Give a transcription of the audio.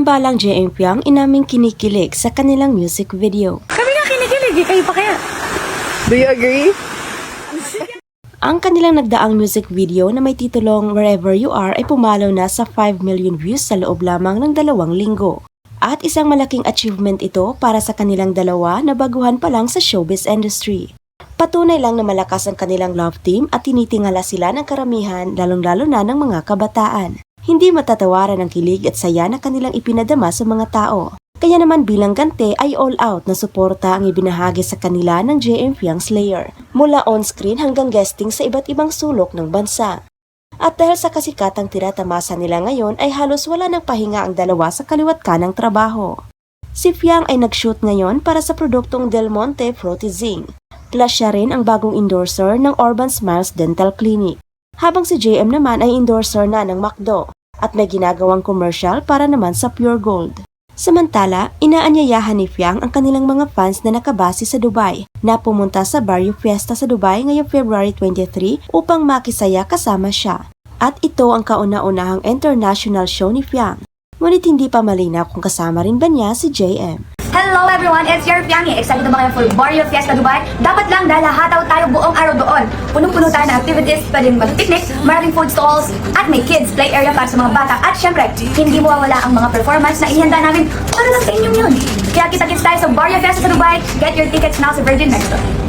Tambalang JM Fiang inaming kinikilig sa kanilang music video. Kami nga kinikilig, kayo pa kaya? Do you agree? Ang kanilang nagdaang music video na may titulong Wherever You Are ay pumalo na sa 5 million views sa loob lamang ng 2 linggo. At isang malaking achievement ito para sa kanilang dalawa na baguhan pa lang sa showbiz industry. Patunay lang na malakas ang kanilang love team at tinitingala sila ng karamihan lalong-lalo na ng mga kabataan. Hindi matatawaran ang kilig at saya na kanilang ipinadama sa mga tao. Kaya naman bilang ganti ay all-out na suporta ang ibinahagi sa kanila ng JM Fiang Slayer, mula on-screen hanggang guesting sa iba't ibang sulok ng bansa. At dahil sa kasikatang tinatamasa nila ngayon ay halos wala ng pahinga ang dalawa sa kaliwat kanang trabaho. Si Fiang ay nag-shoot ngayon para sa produktong Del Monte Fruity Zing, plus siya rin ang bagong endorser ng Urban Smiles Dental Clinic. Habang si JM naman ay endorser na ng McDo at may ginagawang commercial para naman sa Pure Gold. Samantala, inaanyayahan ni Fiang ang kanilang mga fans na nakabase sa Dubai na pumunta sa Barrio Fiesta sa Dubai ngayong February 23 upang makisaya kasama siya. At ito ang kauna-unahang international show ni Fiang. Ngunit hindi pa malinaw kung kasama rin ba niya si JM. Hello everyone, it's your Fiangi. Excited ba kayo for Barrio Fiesta Dubai? Dapat lang dahil hataw tayo buong araw doon. Punong-puno tayo ng activities, pwedeng mag-picnic, maraming food stalls, at may kids play area para sa mga bata. At syempre, hindi mawawala ang mga performance na ihanda namin para lang sa inyong yun. Kaya kita-kits tayo sa Barrio Fiesta sa Dubai. Get your tickets now sa Virgin Megastore.